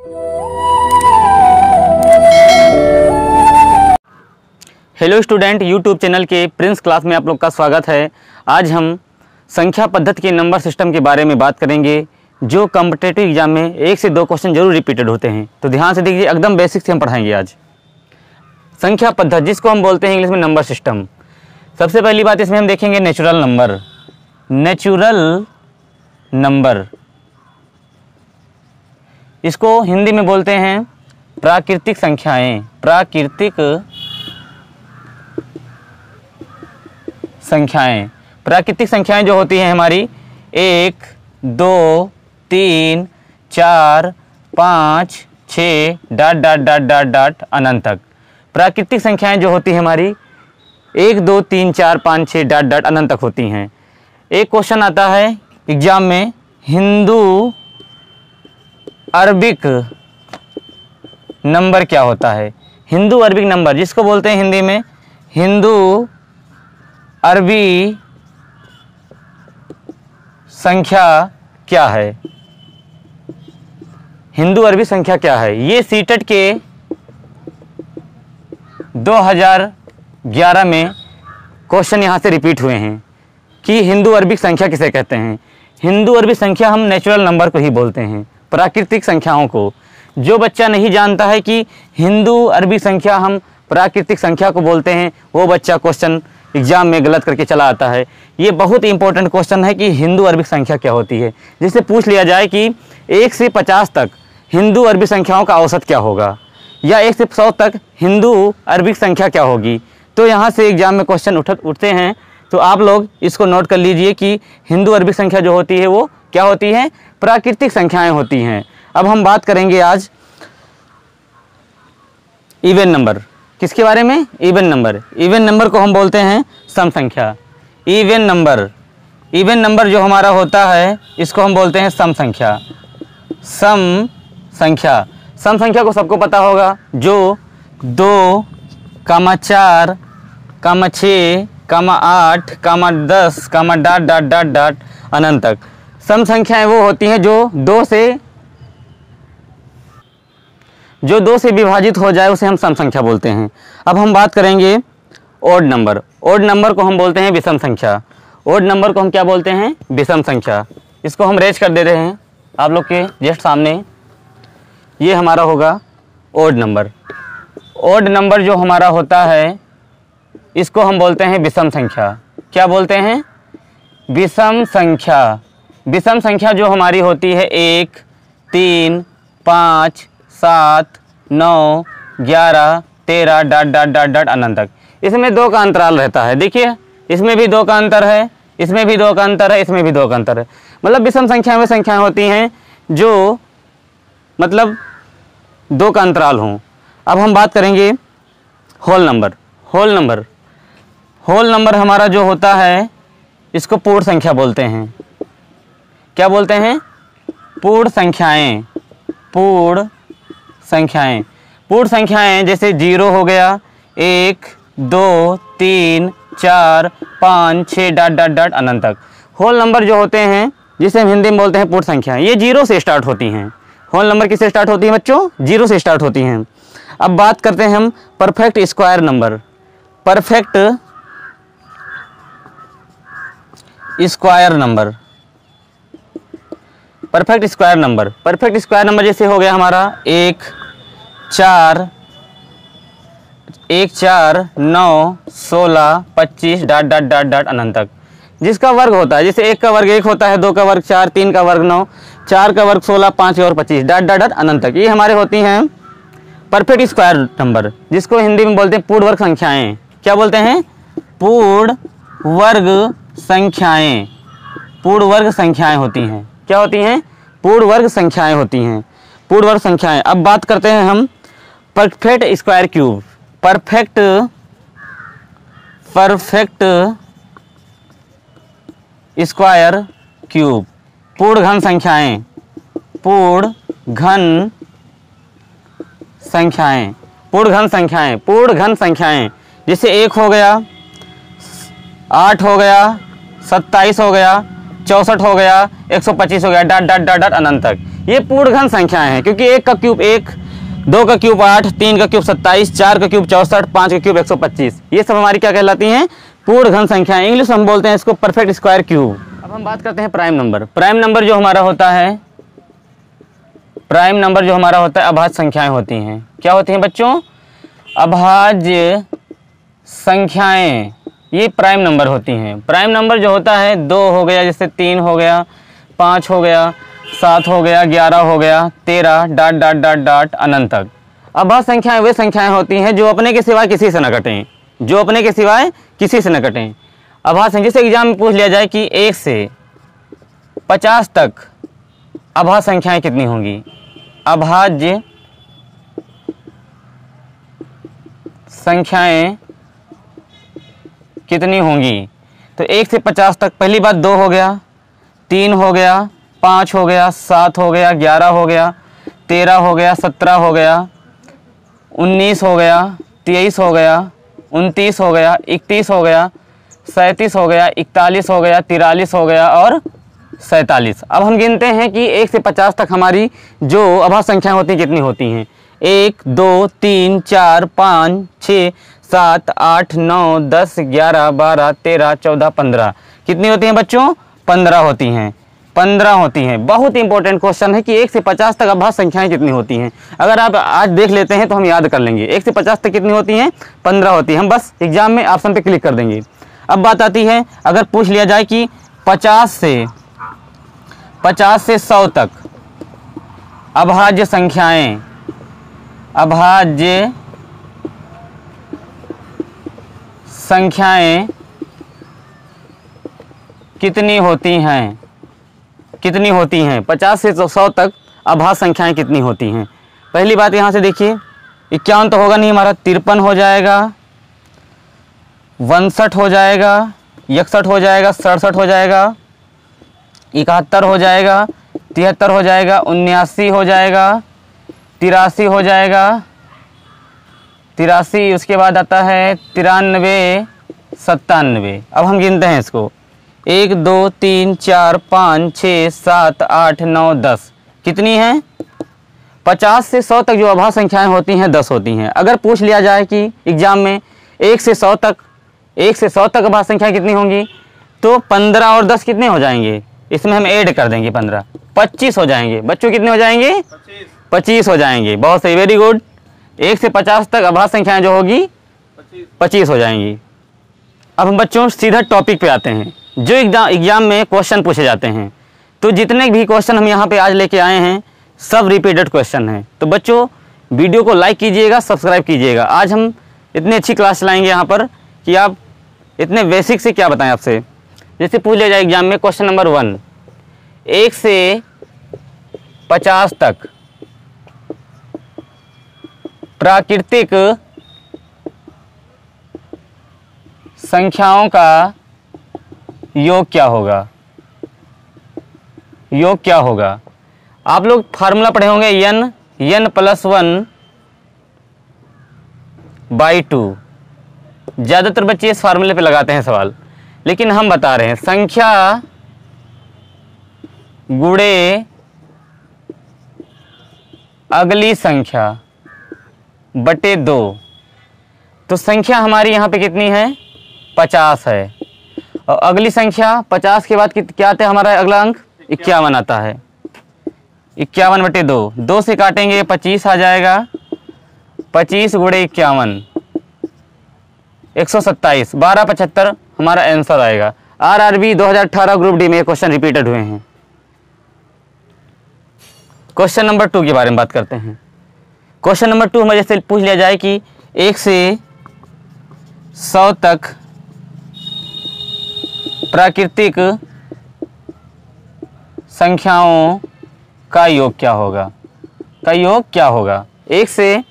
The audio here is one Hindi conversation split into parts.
हेलो स्टूडेंट, यूट्यूब चैनल के प्रिंस क्लास में आप लोग का स्वागत है। आज हम संख्या पद्धति के नंबर सिस्टम के बारे में बात करेंगे, जो कॉम्पिटिटिव एग्जाम में 1 से 2 क्वेश्चन जरूर रिपीटेड होते हैं। तो ध्यान से देखिए, एकदम बेसिक से हम पढ़ाएंगे आज संख्या पद्धति, जिसको हम बोलते हैं इंग्लिश में नंबर सिस्टम। सबसे पहली बात इसमें हम देखेंगे नेचुरल नंबर। नेचुरल नंबर, इसको हिंदी में बोलते हैं प्राकृतिक संख्याएं। प्राकृतिक संख्याएं, प्राकृतिक संख्याएं जो होती हैं हमारी 1, 2, 3, 4, 5, 6 dot dot dot dot dot अनंत तक। प्राकृतिक संख्याएं जो होती हैं हमारी 1, 2, 3, 4, 5, 6 डॉट डॉट अनंत तक होती हैं। एक क्वेश्चन आता है एग्जाम में, हिंदू अरबिक नंबर क्या होता है? हिंदू अरबिक नंबर, जिसको बोलते हैं हिंदी में हिंदू अरबी संख्या क्या है? हिंदू अरबी संख्या क्या है? ये सीटेट के 2011 में क्वेश्चन यहाँ से रिपीट हुए हैं कि हिंदू अरबिक संख्या किसे कहते हैं। हिंदू अरबी संख्या हम नेचुरल नंबर को ही बोलते हैं, प्राकृतिक संख्याओं को। जो बच्चा नहीं जानता है कि हिंदू अरबी संख्या हम प्राकृतिक संख्या को बोलते हैं, वो बच्चा क्वेश्चन एग्जाम में गलत करके चला आता है। ये बहुत ही इंपॉर्टेंट क्वेश्चन है कि हिंदू अरबिक संख्या क्या होती है। जिससे पूछ लिया जाए कि 1 से 50 तक हिंदू अरबी संख्याओं का औसत क्या होगा, या 1 से 100 तक हिंदू अरबिक संख्या क्या होगी। तो यहाँ से एग्जाम में क्वेश्चन उठते हैं। तो आप लोग इसको नोट कर लीजिए कि हिंदू अरबिक संख्या जो होती है वो क्या होती है? प्राकृतिक संख्याएं होती हैं। अब हम बात करेंगे आज इवन नंबर। किसके बारे में? Even number. इवन नंबर को हम बोलते हैं सम संख्या। इवन नंबर, इवन नंबर जो हमारा होता है इसको हम बोलते हैं सम संख्या। सम संख्या, सम संख्या को सबको पता होगा, जो 2, 4, 6, 8, 10, डॉट डॉट डॉट डॉट अनंत तक। सम संख्याएं वो होती हैं जो 2 से विभाजित हो जाए, उसे हम सम संख्या बोलते हैं। अब हम बात करेंगे ओड नंबर। ओड नंबर को हम बोलते हैं विषम संख्या। ओड नंबर को हम क्या बोलते हैं? विषम संख्या। इसको हम रेज कर दे रहे हैं आप लोग के जस्ट सामने। ये हमारा होगा ओड नंबर। ओड नंबर जो हमारा होता है इसको हम बोलते हैं विषम संख्या। क्या बोलते हैं? विषम संख्या। विषम संख्या जो हमारी होती है 1, 3, 5, 7, 9, 11, 13 डॉट डॉट डॉट डॉट अनंत तक। इसमें 2 का अंतराल रहता है। देखिए, इसमें भी 2 का अंतर है, इसमें भी 2 का अंतर है, इसमें भी 2 का अंतर है। मतलब विषम संख्या में संख्याएं होती हैं जो मतलब 2 का अंतराल हों। अब हम बात करेंगे whole number. Whole number, whole number हमारा जो होता है इसको पूर्ण संख्या बोलते हैं। क्या बोलते हैं? पूर्ण संख्याएं। पूर्ण संख्याएं, पूर्ण संख्याएं जैसे 0 हो गया, 1, 2, 3, 4, 5, 6 डॉट डॉट डॉट अनंत तक। होल नंबर जो होते हैं जिसे हम हिंदी में बोलते हैं पूर्ण संख्याएं, ये 0 से स्टार्ट होती हैं। होल नंबर किससे स्टार्ट होती हैं बच्चों? 0 से स्टार्ट होती हैं। अब बात करते हैं हम perfect square number. Perfect square number. Perfect square number, perfect square number जैसे हो गया हमारा 1, 4, 9, 16, 25 डॉट डॉट डॉट डॉट अनंत तक। जिसका वर्ग होता है, जैसे 1 का वर्ग 1 होता है, 2 का वर्ग 4, 3 का वर्ग 9, 4 का वर्ग 16, 5 और 25 डॉट डॉट डॉट अनंत तक। ये हमारे होती हैं परफेक्ट स्क्वायर नंबर, जिसको हिंदी में बोलते हैं पूर्ण वर्ग संख्याएं। क्या बोलते हैं? पूर्ण वर्ग संख्याएं। पूर्ण वर्ग संख्याएं होती हैं। क्या होती हैं? पूर्ण वर्ग संख्याएं होती हैं। पूर्ण वर्ग संख्याएं। अब बात करते हैं हम perfect square cube. Perfect square cube. पूर्ण घन संख्याएं। पूर्ण घन संख्याएं। पूर्ण घन संख्याएं। पूर्ण घन संख्याएं जैसे 1 हो गया, 8 हो गया, 27 हो गया, 64 हो गया, 125 हो गया, डॉट डॉट डॉट डॉट अनंत तक। ये पूर्ण घन संख्याएं हैं, क्योंकि 1 का क्यूब 1, 2 का क्यूब 8, 3 का क्यूब 27, 4 का क्यूब 64, 5 का क्यूब 125। ये सब हमारी क्या कहलाती हैं? पूर्ण घन संख्याएं। इंग्लिश में हम बोलते हैं इसको परफेक्ट स्क्वायर क्यूब। अब हम बात करते हैं प्राइम नंबर। प्राइम नंबर जो हमारा होता है, प्राइम नंबर जो हमारा होता है अभाज्य संख्याएं होती हैं। क्या होती हैं बच्चों? अभाज्य संख्याएं, ये प्राइम नंबर होती हैं। प्राइम नंबर जो होता है 2 हो गया, जैसे 3 हो गया, 5 हो गया, 7 हो गया, 11 हो गया, 13 डॉट डॉट डॉट डॉट अनंत तक। अभाज्य संख्याएं वे संख्याएं होती हैं जो अपने के सिवाय किसी से न कटें, जो अपने के सिवाय किसी से न कटें। अभाज्य संख्या, जैसे एग्जाम में पूछ लिया जाए कि 1 से 50 तक अभाज्य संख्याएं कितनी होंगी? अभाज्य संख्याएं कितनी होंगी? तो 1 से 50 तक पहली बात 2 हो गया, 3 हो गया, 5 हो गया, 7 हो गया, 11 हो गया, 13 हो गया, 17 हो गया, 19 हो गया, 23 हो गया, 29 हो गया, 31 हो गया, 37 हो गया, 41 हो गया, 43 हो गया और 47। अब हम गिनते हैं कि 1 से 50 तक हमारी जो अभाज्य संख्याएं होती हैं कितनी होती हैं? 1 2 3 4 5 6 7 8 9 10 11 12 13 14 15। कितनी होती हैं बच्चों? 15 होती हैं। 15 होती हैं। बहुत इंपॉर्टेंट क्वेश्चन है कि 1 से 50 तक अभाज्य संख्याएं कितनी होती हैं। अगर आप आज देख लेते हैं तो हम याद कर लेंगे। 1 से 50 तक कितनी होती हैं? 15 होती हैं। हम बस एग्जाम में ऑप्शन पे क्लिक कर देंगे। अब बात आती है, अगर पूछ लिया जाए कि 50 से 100 तक अभाज्य संख्याएं, अभाज्य संख्याएं कितनी होती हैं? कितनी होती हैं? 50 से 100 तक अभाज्य संख्याएं कितनी होती हैं? पहली बात यहाँ से देखिए, 51 तो होगा नहीं हमारा, 53 हो जाएगा, 62 हो जाएगा, 61 हो जाएगा, 67 हो जाएगा, 71 हो जाएगा, 73 हो जाएगा, 79 हो जाएगा, 83 हो जाएगा, 83, उसके बाद आता है 93, 97। अब हम गिनते हैं इसको, 1 2 3 4 5 6 7 8 9 10। कितनी हैं? 50 से 100 तक जो अभाज्य संख्याएं होती हैं 10 होती हैं। अगर पूछ लिया जाए कि एग्जाम में 1 से 100 तक अभाज्य संख्याएं कितनी होंगी, तो 15 और 10 कितने हो जाएंगे? इसमें हम ऐड कर देंगे 15, 25 हो जाएंगे। बच्चों कितने हो जाएंगे? 25 हो जाएंगे। बहुत सही, वेरी गुड। 1 से 50 तक अभाज्य संख्याएं जो होगी 25 हो जाएंगी। अब हम बच्चों सीधा टॉपिक पे आते हैं, जो एग्जाम में क्वेश्चन पूछे जाते हैं। तो जितने भी क्वेश्चन हम यहाँ पे आज लेके आए हैं सब रिपीटेड क्वेश्चन हैं। तो बच्चों वीडियो को लाइक कीजिएगा, सब्सक्राइब कीजिएगा। आज हम इतनी अच्छी क्लास चलाएंगे यहाँ पर कि आप इतने बेसिक से क्या बताएं आपसे। जैसे पूछ लिया जाए एग्जाम में क्वेश्चन नंबर 1, 1 से 50 तक प्राकृतिक संख्याओं का योग क्या होगा? योग क्या होगा? आप लोग फार्मूला पढ़े होंगे, n + 1/2। ज़्यादातर बच्चे इस फार्मूले पे लगाते हैं सवाल, लेकिन हम बता रहे हैं संख्या गुणे अगली संख्या बटे 2। तो संख्या हमारी यहाँ पे कितनी है? 50 है। और अगली संख्या 50 के बाद क्या आता है हमारा अगला अंक? 51 आता है। 51/2, 2 से काटेंगे 25 आ जाएगा। 25 गुणे 51, 127, 1275 हमारा आंसर आएगा। RRB 2018 ग्रुप डी में क्वेश्चन रिपीटेड हुए हैं। क्वेश्चन नंबर 2 के बारे में बात करते हैं। क्वेश्चन नंबर 2 हमें जैसे पूछ लिया जाए कि 1 से 100 तक प्राकृतिक संख्याओं का योग क्या होगा? का योग क्या होगा? 1 से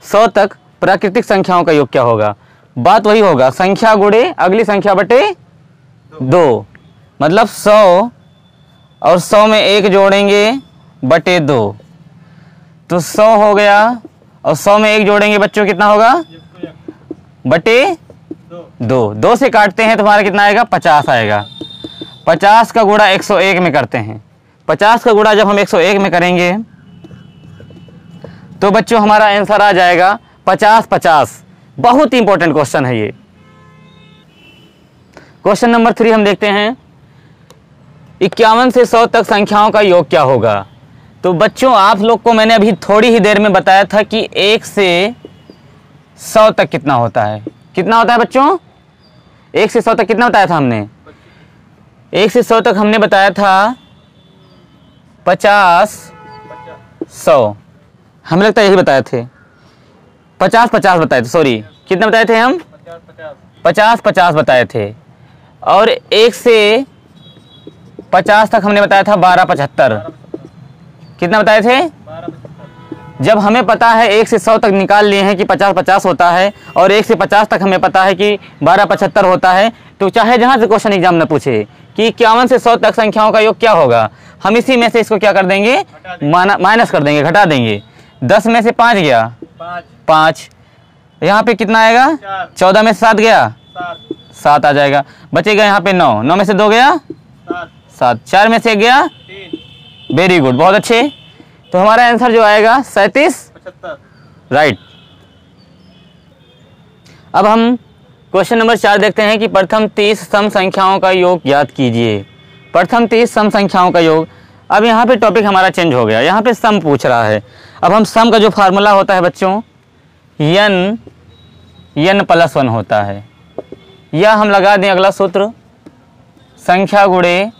100 तक प्राकृतिक संख्याओं का योग क्या होगा? बात वही होगा, संख्या गुणे अगली संख्या बटे 2। मतलब 100 और 100 में 1 जोड़ेंगे बटे 2, तो 100 हो गया। और 100 में 1 जोड़ेंगे बच्चों कितना होगा? बटे 2। 2 से काटते हैं तो हमारा कितना आएगा? 50 आएगा। 50 का गुणा 101 में करते हैं। 50 का गुणा जब हम 101 में करेंगे तो बच्चों हमारा आंसर आ जाएगा 50 50। बहुत ही इंपॉर्टेंट क्वेश्चन है ये। क्वेश्चन नंबर 3 हम देखते हैं, 51 से 100 तक संख्याओं का योग क्या होगा। तो बच्चों आप लोग को मैंने अभी थोड़ी ही देर में बताया था कि 1 से 100 तक कितना होता है। कितना होता है बच्चों? 1 से 100 तक कितना बताया था हमने? 1 से 100 तक हमने बताया था 50 100, हमें लगता है यही बताए थे। 50 50 बताए थे, सॉरी कितना बताए थे हम? 50 50 बताए थे। और 1 से 50 तक हमने बताया था 12 75। कितना बताए थे? जब हमें पता है 1 से 100 तक निकाल लिए हैं कि 50 50 होता है और 1 से 50 तक हमें पता है कि 12 75 होता है, तो चाहे जहां से क्वेश्चन एग्जाम में पूछे कि 51 से 100 तक संख्याओं का योग क्या होगा, हम इसी में से इसको क्या कर देंगे? माइनस कर देंगे, घटा देंगे। 10 में से 5 गया 5, यहाँ पे कितना आएगा? 14 में से 7 गया 7 आ जाएगा। बचेगा यहाँ पे 9, 9 में से 2 गया 7, 4 में से 1 गया 3। वेरी गुड, बहुत अच्छे। तो हमारा आंसर जो आएगा 37 75, राइट। अब हम क्वेश्चन नंबर 4 देखते हैं कि प्रथम 30 सम संख्याओं का योग ज्ञात कीजिए। प्रथम 30 सम संख्याओं का योग। अब यहाँ पे टॉपिक हमारा चेंज हो गया, यहाँ पे सम पूछ रहा है। अब हम सम का जो फार्मूला होता है बच्चों n प्लस 1 होता है, या हम लगा दें अगला सूत्र संख्या गुणे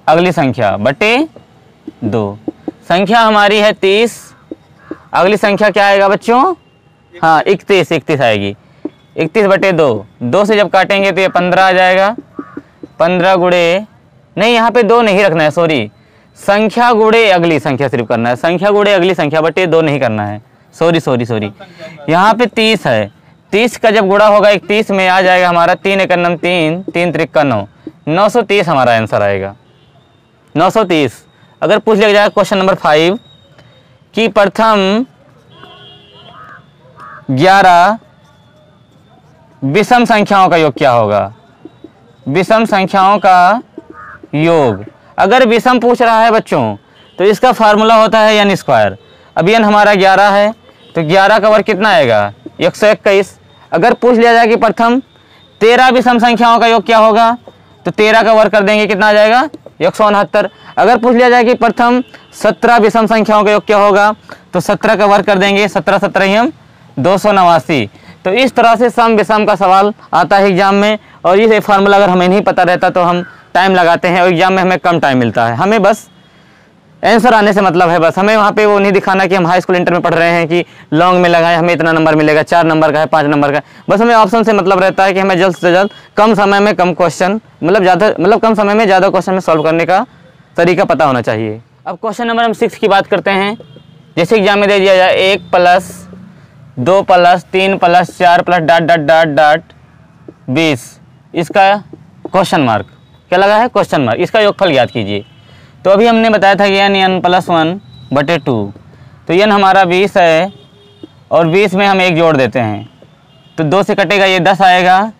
अगली संख्या बटे 2। संख्या हमारी है 30, अगली संख्या क्या आएगा बच्चों? हाँ 31 आएगी। 31 बटे 2, 2 से जब काटेंगे तो ये 15 आ जाएगा। 15 गुणे, नहीं यहाँ पे 2 नहीं रखना है, सॉरी, संख्या गुणे अगली संख्या सिर्फ करना है। संख्या गुणे अगली संख्या बटे 2 नहीं करना है, सॉरी। यहाँ पे 30 है, 30 का जब गुणा होगा 31 में आ जाएगा हमारा 3 × 9 3, 3 × 3 9, 930 हमारा आंसर आएगा 930। अगर पूछ लिया जाए क्वेश्चन नंबर 5 कि प्रथम 11 विषम संख्याओं का योग क्या होगा। विषम संख्याओं का योग, अगर विषम पूछ रहा है बच्चों तो इसका फार्मूला होता है n स्क्वायर। अब n हमारा 11 है तो 11 का वर्ग कितना आएगा? 121। अगर पूछ लिया जाए कि प्रथम 13 विषम संख्याओं का योग क्या होगा, तो 13 का वर्ग कर देंगे, कितना आ जाएगा? 169। अगर पूछ लिया जाए कि प्रथम 17 विषम संख्याओं का योग क्या होगा, तो 17 का वर्ग कर देंगे, 17 17 ही हम 289। तो इस तरह से सम विषम का सवाल आता है एग्जाम में, और ये फार्मूला अगर हमें नहीं पता रहता तो हम टाइम लगाते हैं और एग्जाम में हमें कम टाइम मिलता है। हमें बस आंसर आने से मतलब है, बस हमें वहाँ पे वो नहीं दिखाना कि हम हाई स्कूल इंटर में पढ़ रहे हैं कि लॉन्ग में लगाए हमें इतना नंबर मिलेगा, 4 नंबर का है, 5 नंबर का है। बस हमें ऑप्शन से मतलब रहता है कि हमें जल्द से जल्द कम समय में कम क्वेश्चन, कम समय में ज़्यादा क्वेश्चन में सॉल्व करने का तरीका पता होना चाहिए। अब क्वेश्चन नंबर हम 6 की बात करते हैं। जैसे एग्जाम में दे दिया जाए 1 + 2 + 3 + 4 + ... 20, इसका क्वेश्चन मार्क क्या लगा है? Question mark. इसका योगफल ज्ञात कीजिए। तो अभी हमने बताया था कि n + 1 बटे 2, तो n हमारा 20 है और 20 में हम 1 जोड़ देते हैं तो 2 से कटेगा, ये 10 आएगा,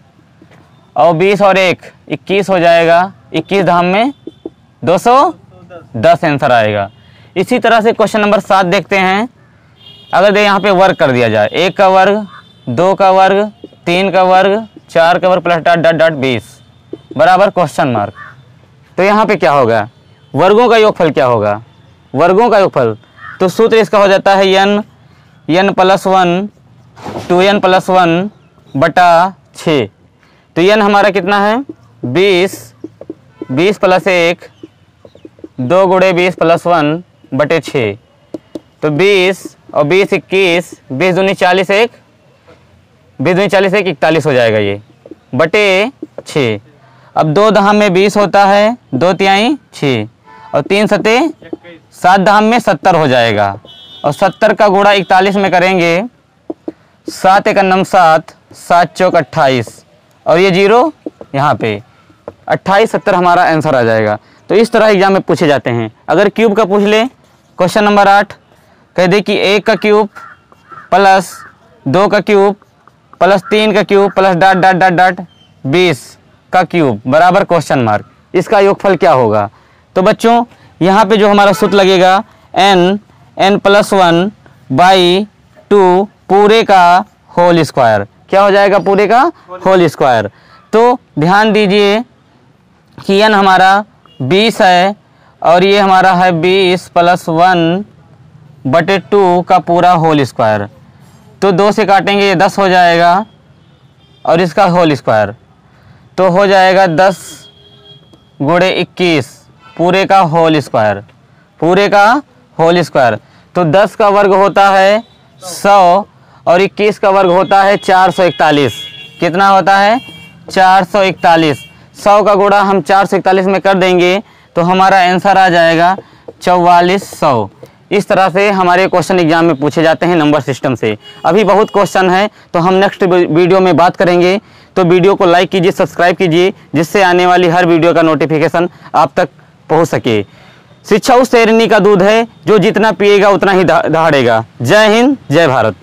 और 20 और 1 21 हो जाएगा। 21 धाम में 210 आंसर आएगा। इसी तरह से क्वेश्चन नंबर 7 देखते हैं। अगर यहाँ पे वर्ग कर दिया जाए, 1 का वर्ग, 2 का वर्ग, 3 का वर्ग, 4 का वर्ग + ... 20 बराबर क्वेश्चन मार्क। तो यहाँ पे क्या होगा? वर्गों का योगफल क्या होगा? वर्गों का योगफल, तो सूत्र इसका हो जाता है n + 1 2n + 1 बटा 6। तो n हमारा कितना है? 20 + 1 2 × 20 + 1 बटे 6। तो 20 और 20 21, 20 दूनी 40, 20 दूनी 40 41 हो जाएगा ये बटे 6। अब 2 धाम में 20 होता है, 2 तिहाई 6 और 3 सते 7 धाम में 70 हो जाएगा, और 70 का गुणा 41 में करेंगे, 7 × 9 7, 7 × 4 28, और ये 0 यहाँ पे 28 70 हमारा आंसर आ जाएगा। तो इस तरह एग्जाम में पूछे जाते हैं। अगर क्यूब का पूछ ले, क्वेश्चन नंबर 8 कह दे कि 1 का क्यूब + 2 का क्यूब + 3 का क्यूब + ... 20 का क्यूब बराबर क्वेश्चन मार्क, इसका योगफल क्या होगा। तो बच्चों यहाँ पे जो हमारा सूत्र लगेगा n+1/2 पूरे का होल स्क्वायर, क्या हो जाएगा पूरे का होल स्क्वायर। तो ध्यान दीजिए कि n हमारा 20 है और ये हमारा है 20 + 1/2 का पूरा होल स्क्वायर। तो 2 से काटेंगे ये 10 हो जाएगा और इसका होल स्क्वायर तो हो जाएगा 10 × 21 पूरे का होल स्क्वायर, पूरे का होल स्क्वायर। तो 10 का वर्ग होता है 100 और 21 का वर्ग होता है 441। कितना होता है 441। 100 का गुणा हम 441 में कर देंगे तो हमारा आंसर आ जाएगा 4400। इस तरह से हमारे क्वेश्चन एग्जाम में पूछे जाते हैं नंबर सिस्टम से। अभी बहुत क्वेश्चन है तो हम नेक्स्ट वीडियो में बात करेंगे। तो वीडियो को लाइक कीजिए, सब्सक्राइब कीजिए, जिससे आने वाली हर वीडियो का नोटिफिकेशन आप तक पहुंच सके। शिक्षा उस शेरनी का दूध है जो जितना पिएगा उतना ही दहाड़ेगा। जय हिंद, जय भारत।